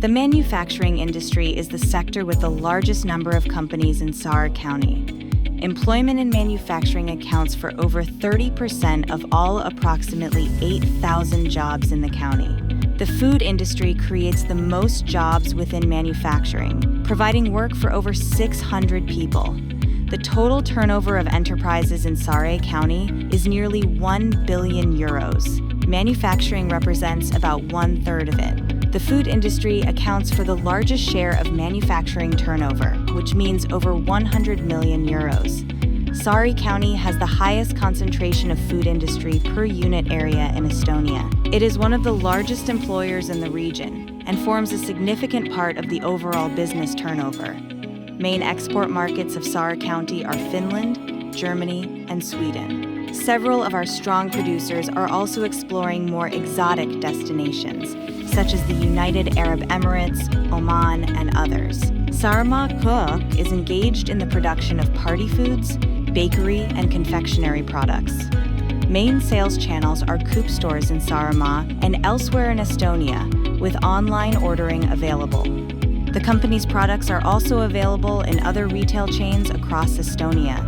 The manufacturing industry is the sector with the largest number of companies in Saare County. Employment in manufacturing accounts for over 30% of all approximately 8,000 jobs in the county. The food industry creates the most jobs within manufacturing, providing work for over 600 people. The total turnover of enterprises in Saare County is nearly 1 billion euros. Manufacturing represents about 1/3 of it. The food industry accounts for the largest share of manufacturing turnover, which means over 100 million euros. Saare County has the highest concentration of food industry per unit area in Estonia. It is one of the largest employers in the region and forms a significant part of the overall business turnover. Main export markets of Saare County are Finland, Germany, and Sweden. Several of our strong producers are also exploring more exotic destinations, such as the United Arab Emirates, Oman, and others. Saaremaa Cook is engaged in the production of party foods, bakery, and confectionery products. Main sales channels are Coop stores in Saaremaa and elsewhere in Estonia, with online ordering available. The company's products are also available in other retail chains across Estonia.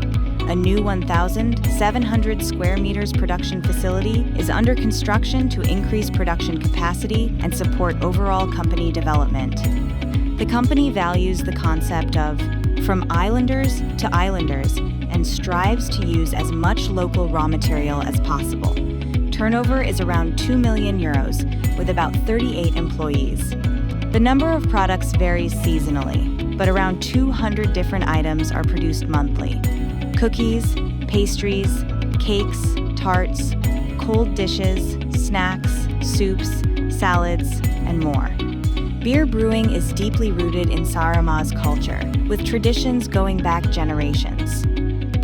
A new 1,700 square meters production facility is under construction to increase production capacity and support overall company development. The company values the concept of from islanders to islanders and strives to use as much local raw material as possible. Turnover is around 2 million euros, with about 38 employees. The number of products varies seasonally, but around 200 different items are produced monthly. Cookies, pastries, cakes, tarts, cold dishes, snacks, soups, salads, and more. Beer brewing is deeply rooted in Saaremaa's culture, with traditions going back generations.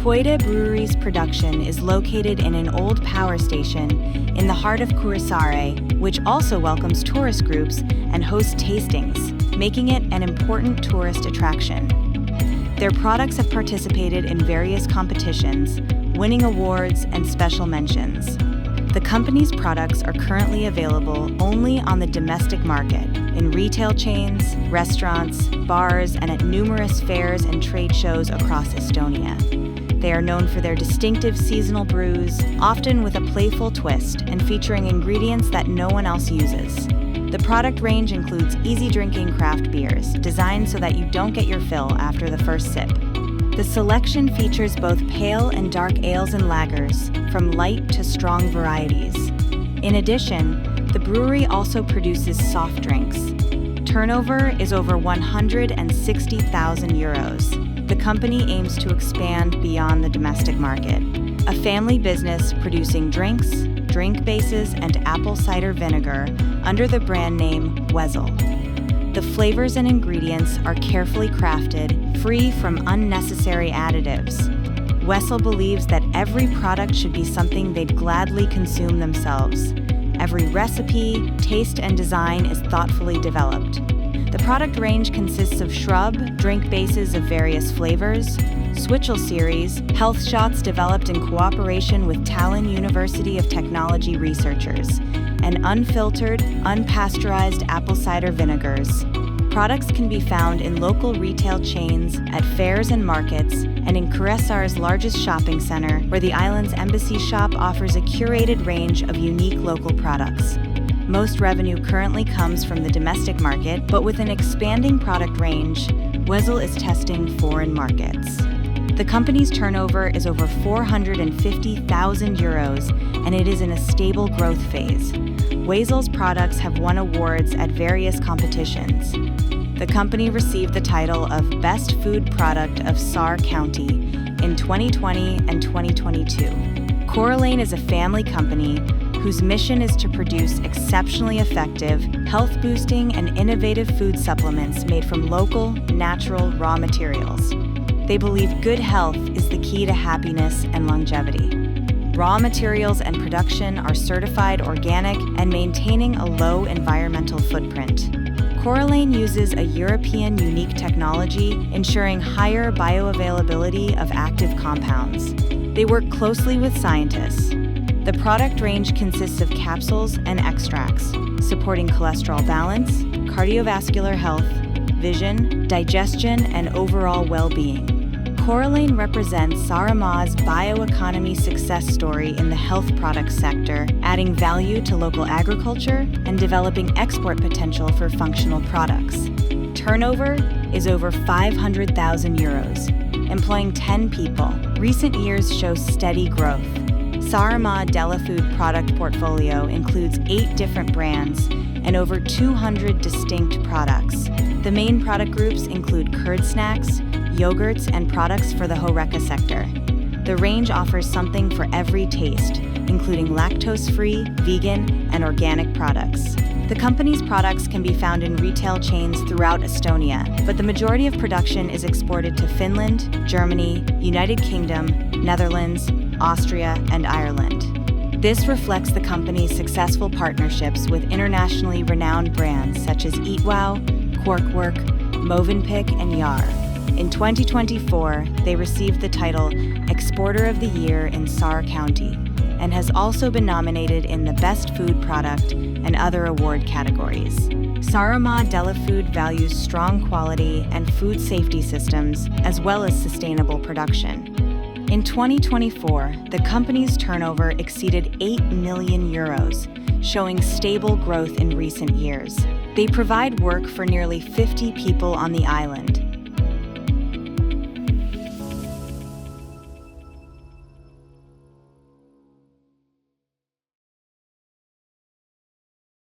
Toiduaineto Brewery's production is located in an old power station in the heart of Saare, which also welcomes tourist groups and hosts tastings, making it an important tourist attraction. Their products have participated in various competitions, winning awards and special mentions. The company's products are currently available only on the domestic market, in retail chains, restaurants, bars, and at numerous fairs and trade shows across Estonia. They are known for their distinctive seasonal brews, often with a playful twist and featuring ingredients that no one else uses. The product range includes easy-drinking craft beers, designed so that you don't get your fill after the first sip. The selection features both pale and dark ales and lagers, from light to strong varieties. In addition, the brewery also produces soft drinks. Turnover is over 160,000 euros. The company aims to expand beyond the domestic market. A family business producing drinks, drink bases, and apple cider vinegar under the brand name Wessel. The flavors and ingredients are carefully crafted, free from unnecessary additives. Wessel believes that every product should be something they'd gladly consume themselves. Every recipe, taste, and design is thoughtfully developed. The product range consists of shrub, drink bases of various flavors, Switchel series, health shots developed in cooperation with Tallinn University of Technology researchers, and unfiltered, unpasteurized apple cider vinegars. Products can be found in local retail chains, at fairs and markets, and in Kuressaare's largest shopping center, where the island's embassy shop offers a curated range of unique local products. Most revenue currently comes from the domestic market, but with an expanding product range, Wessel is testing foreign markets. The company's turnover is over 450,000 euros, and it is in a stable growth phase. Wessel's products have won awards at various competitions. The company received the title of Best Food Product of Saare County in 2020 and 2022. Coralane is a family company whose mission is to produce exceptionally effective, health-boosting, and innovative food supplements made from local, natural raw materials. They believe good health is the key to happiness and longevity. Raw materials and production are certified organic and maintaining a low environmental footprint. Coralane uses a European unique technology, ensuring higher bioavailability of active compounds. They work closely with scientists. The product range consists of capsules and extracts, supporting cholesterol balance, cardiovascular health, vision, digestion, and overall well-being. Coralane represents Saare bioeconomy success story in the health products sector, adding value to local agriculture and developing export potential for functional products. Turnover is over 500,000 euros, employing 10 people. Recent years show steady growth. Saare Della Food product portfolio includes 8 different brands and over 200 distinct products. The main product groups include curd snacks, yogurts, and products for the HoReCa sector. The range offers something for every taste, including lactose-free, vegan, and organic products. The company's products can be found in retail chains throughout Estonia, but the majority of production is exported to Finland, Germany, United Kingdom, Netherlands, Austria, and Ireland. This reflects the company's successful partnerships with internationally renowned brands such as EatWow, Corkwork, Movenpick, and Yar. In 2024, they received the title Exporter of the Year in Saare County and has also been nominated in the Best Food Product and other award categories. Saare Della Food values strong quality and food safety systems as well as sustainable production. In 2024, the company's turnover exceeded 8 million euros, showing stable growth in recent years. They provide work for nearly 50 people on the island,